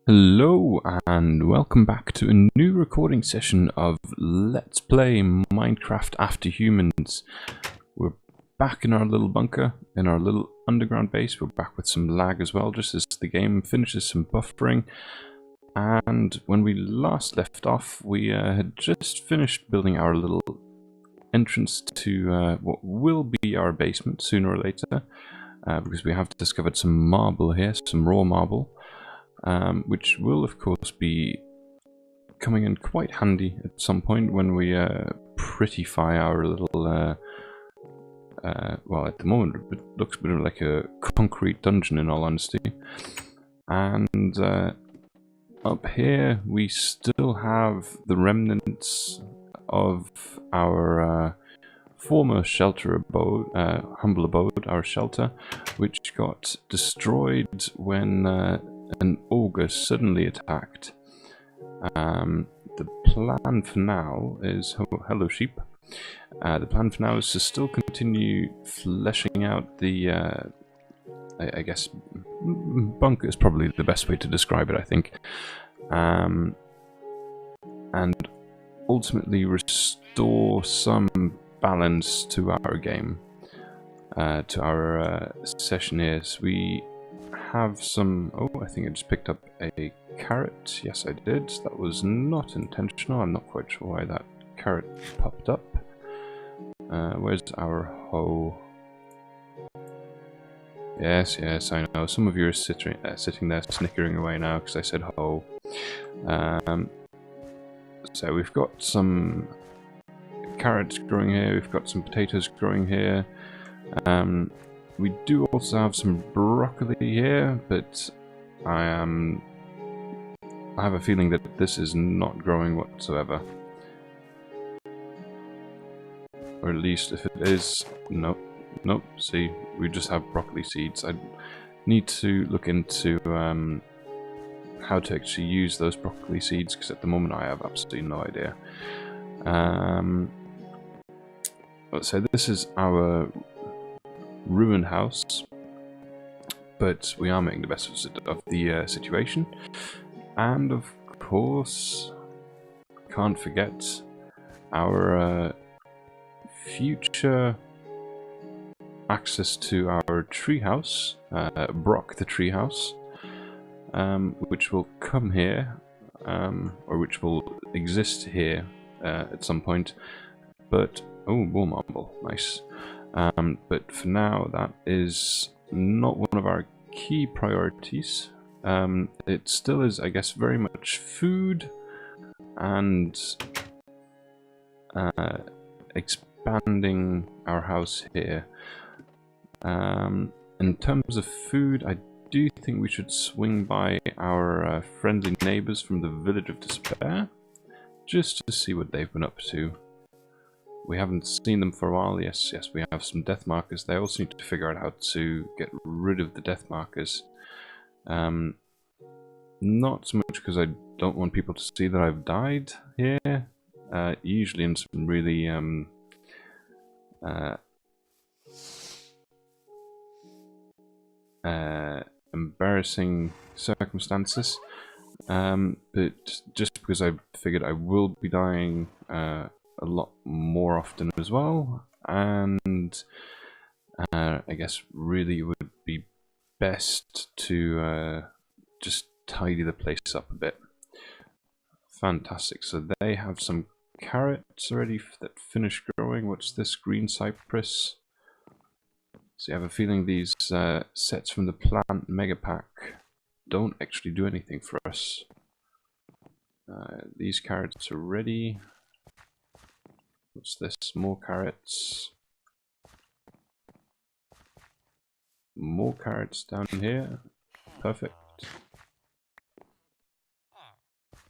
Hello and welcome back to a new recording session of Let's Play Minecraft After Humans. We're back in our little bunker, in our little underground base. We're back with some lag as well, just as the game finishes some buffering. And when we last left off, we had just finished building our little entrance to what will be our basement sooner or later. Because we have discovered some marble here, some raw marble. Which will of course be coming in quite handy at some point when we prettify our little well, at the moment it looks a bit like a concrete dungeon in all honesty. And up here we still have the remnants of our former shelter abode, humble abode, our shelter, which got destroyed when an ogre suddenly attacked. The plan for now is... Oh, hello sheep. The plan for now is to still continue fleshing out the... I guess bunker is probably the best way to describe it, I think. And ultimately restore some balance to our game. To our session here. So we have some... Oh, I think I just picked up a carrot. Yes, I did. That was not intentional. I'm not quite sure why that carrot popped up. Where's our hoe? Yes, I know. Some of you are sitting there snickering away now because I said hoe. So we've got some carrots growing here. We've got some potatoes growing here. We do also have some broccoli here, but I have a feeling that this is not growing whatsoever. Or at least if it is, nope, see, we just have broccoli seeds. I need to look into how to actually use those broccoli seeds, because at the moment I have absolutely no idea. So this is our ruined house, but we are making the best of the situation, and of course can't forget our future access to our treehouse, Brock the treehouse, which will come here, or which will exist here at some point. But oh, more marble, nice. But for now, that is not one of our key priorities. It still is, I guess, very much food and expanding our house here. In terms of food, I do think we should swing by our friendly neighbors from the Village of Despair, just to see what they've been up to. We haven't seen them for a while. Yes, we have some death markers. They also need to figure out how to get rid of the death markers. Not so much because I don't want people to see that I've died here. Usually in some really embarrassing circumstances. But just because I figured I will be dying a lot more often as well, and I guess really it would be best to just tidy the place up a bit. Fantastic. So they have some carrots already that finished growing. What's this? Green cypress. So I have a feeling these sets from the plant mega pack don't actually do anything for us. These carrots are ready. What's this? More carrots. More carrots down here. Perfect.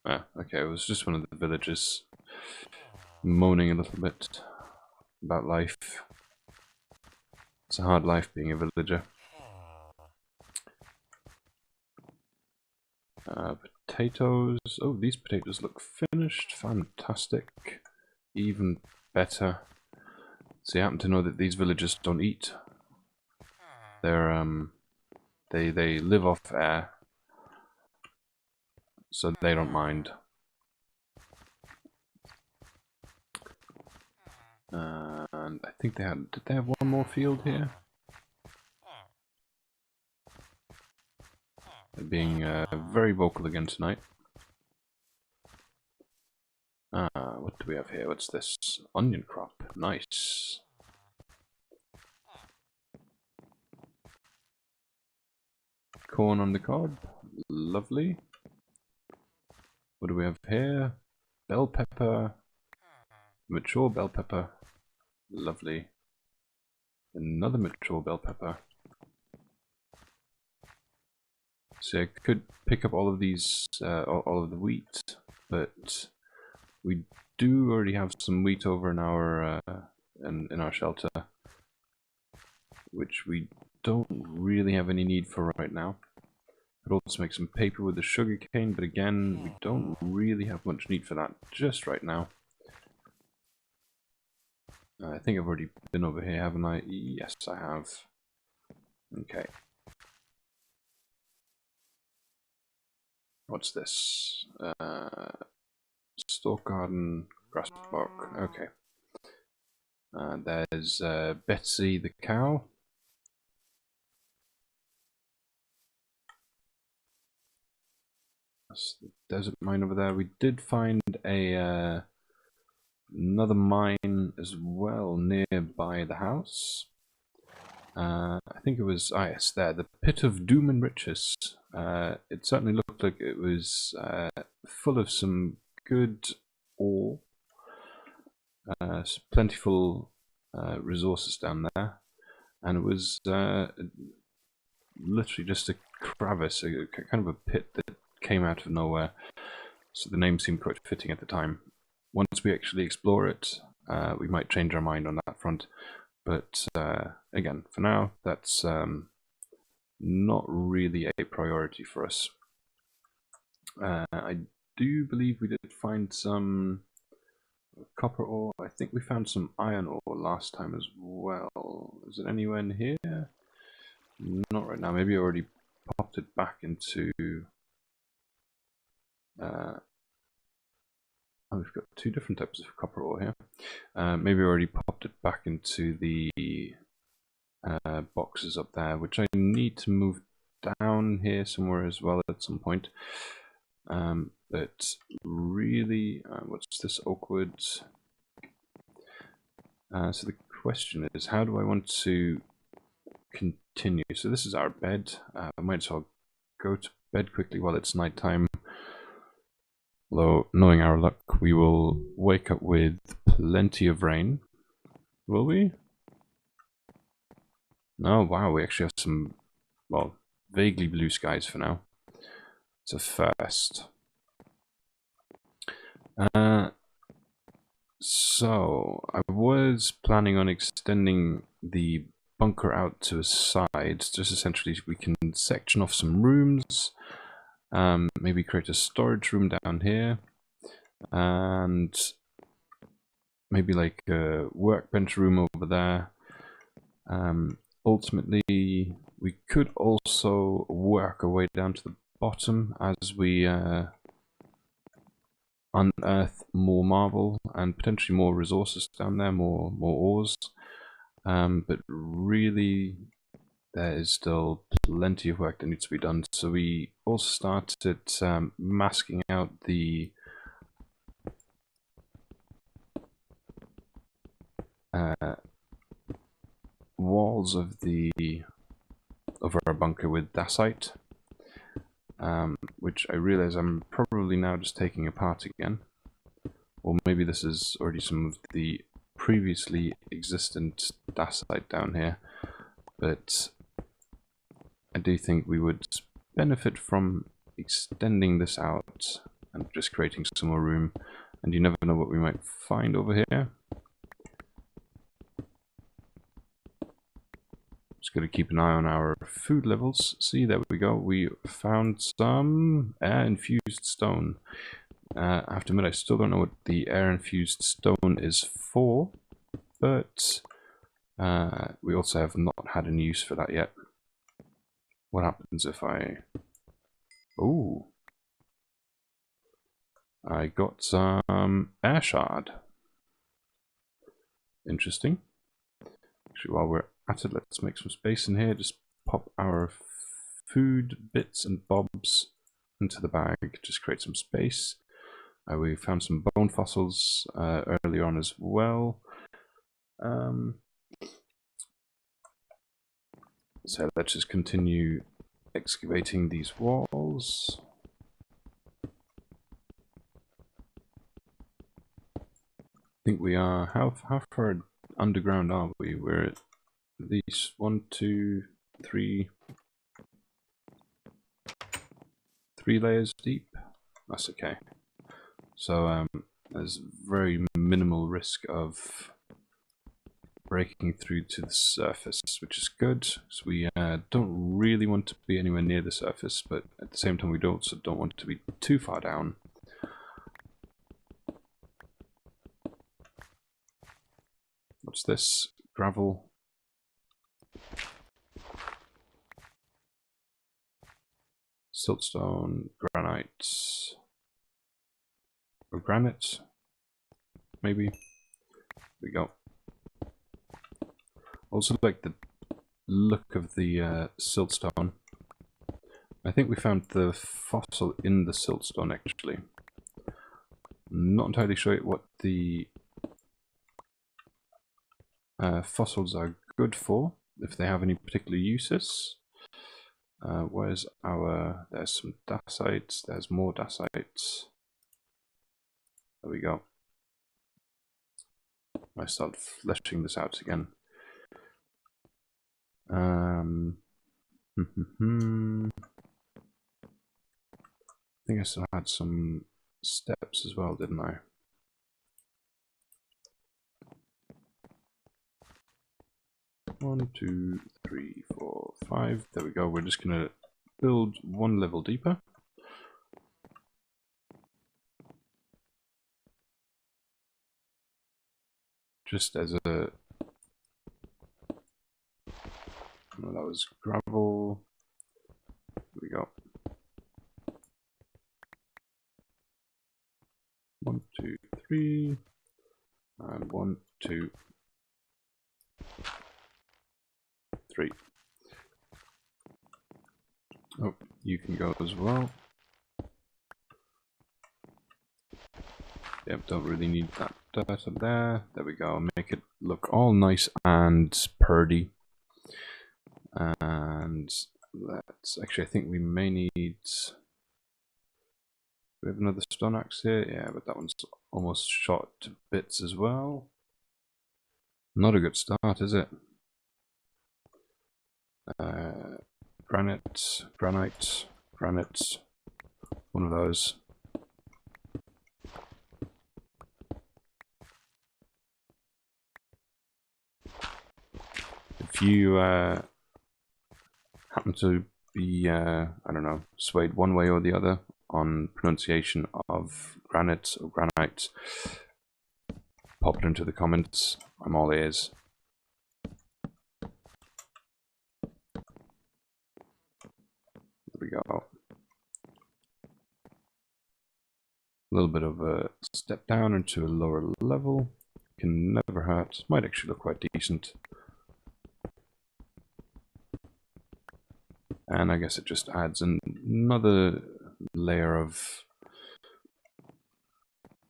Ah, okay, it was just one of the villagers moaning a little bit about life. It's a hard life being a villager. Potatoes. Oh, these potatoes look finished. Fantastic. Even better. So you happen to know that these villagers don't eat. They're they live off air. so they don't mind. And I think they had... Did they have one more field here? They're being very vocal again tonight. What do we have here? What's this? Onion crop. Nice. Corn on the cob. Lovely. What do we have here? Bell pepper. Mature bell pepper. Lovely. Another mature bell pepper. So I could pick up all of these, all of the wheat, but we do already have some wheat over in our shelter, which we don't really have any need for right now. Could also make some paper with the sugar cane, but again, we don't really have much need for that just right now. I think I've already been over here, haven't I? Yes, I have. Okay. What's this? Stalk garden, grass block. Okay. There's Betsy the cow. That's the desert mine over there. We did find a another mine as well nearby the house. I think it was, yes, there, the Pit of Doom and Riches. It certainly looked like it was full of some good ore, plentiful resources down there, and it was literally just a crevice, a kind of a pit that came out of nowhere, so the name seemed quite fitting at the time. Once we actually explore it, we might change our mind on that front. But again, for now, that's not really a priority for us. I do believe we did find some copper ore. I think we found some iron ore last time as well. Is it anywhere in here? Not right now. Maybe I already popped it back into... Oh, we've got two different types of copper ore here. Maybe I already popped it back into the boxes up there, which I need to move down here somewhere as well at some point. But really, what's this, oak wood? So the question is, how do I want to continue? So this is our bed. I might as well go to bed quickly while it's nighttime. Although, knowing our luck, we will wake up with plenty of rain. Will we? No, wow, we actually have some, well, vaguely blue skies for now. It's a first. So, I was planning on extending the bunker out to a side. Just essentially, we can section off some rooms. Maybe create a storage room down here, and maybe like a workbench room over there. Ultimately, we could also work our way down to the bottom as we unearth more marble and potentially more resources down there, more ores. But really, there is still plenty of work that needs to be done. So we also started masking out the walls of our bunker with dacite, which I realize I'm probably now just taking apart again. Or maybe this is already some of the previously existent dacite down here, but I do think we would benefit from extending this out and just creating some more room, and you never know what we might find over here. Just got to keep an eye on our food levels. See, there we go. We found some air-infused stone. I have to admit, I still don't know what the air-infused stone is for, but we also have not had any use for that yet. What happens if I... Oh, I got some air shard. Interesting. Actually, while we're at it, let's make some space in here. Just pop our food bits and bobs into the bag. Just create some space. We found some bone fossils earlier on as well. So let's just continue excavating these walls. I think we are, how far underground are we? We're at least 1, 2, 3 layers deep. That's okay. So there's very minimal risk of breaking through to the surface, which is good. So we don't really want to be anywhere near the surface, but at the same time we don't want to be too far down. What's this? Gravel. Siltstone, granite, or granite, maybe. There we go. Also like the look of the siltstone. I think we found the fossil in the siltstone actually. I'm not entirely sure what the fossils are good for, if they have any particular uses. Where's our... there's some dacites, there's more dacites. There we go. I start fleshing this out again. I think I still had some steps as well, didn't I? One, 2, 3, 4, 5. There we go. We're just gonna build one level deeper. Just as a... well, that was gravel. There we go. 1, 2, 3. And 1, 2, 3. Oh, you can go as well. Yep, don't really need that dirt up there. There we go. Make it look all nice and purdy. And let's actually, I think we may need... we have another stone axe here. Yeah, but that one's almost shot to bits as well. Not a good start, is it? Granite, granite, granite. One of those. If you happen to be, I don't know, swayed one way or the other on pronunciation of granite or granite, pop it into the comments. I'm all ears. There we go. A little bit of a step down into a lower level. Can never hurt. Might actually look quite decent. And I guess it just adds another layer of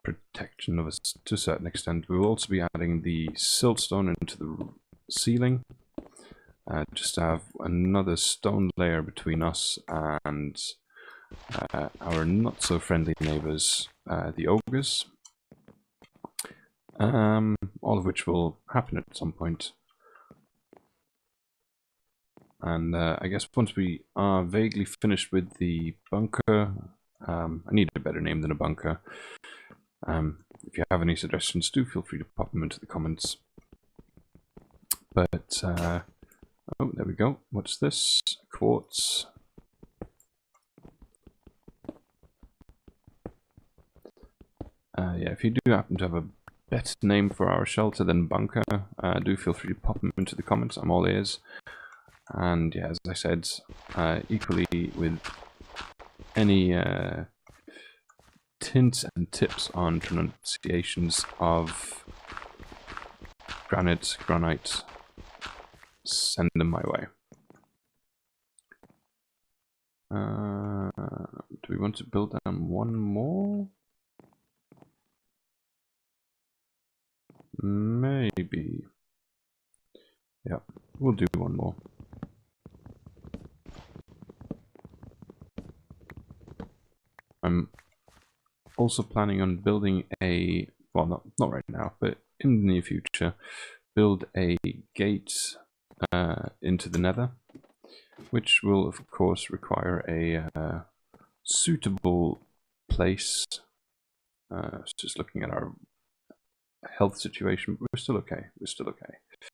protection of us to a certain extent. We will also be adding the siltstone into the ceiling, just to have another stone layer between us and our not so friendly neighbors, the ogres, all of which will happen at some point. And I guess once we are vaguely finished with the bunker, I need a better name than a bunker. If you have any suggestions, do feel free to pop them into the comments. But, oh, there we go. What's this? Quartz. Yeah, if you do happen to have a better name for our shelter than bunker, do feel free to pop them into the comments. I'm all ears. And yeah, as I said, equally with any hints and tips on pronunciations of granite, send them my way. Do we want to build down one more? Maybe. Yeah, we'll do one more. I'm also planning on building a, well, not right now, but in the near future, build a gate into the nether, which will of course require a suitable place. Just looking at our health situation, we're still okay.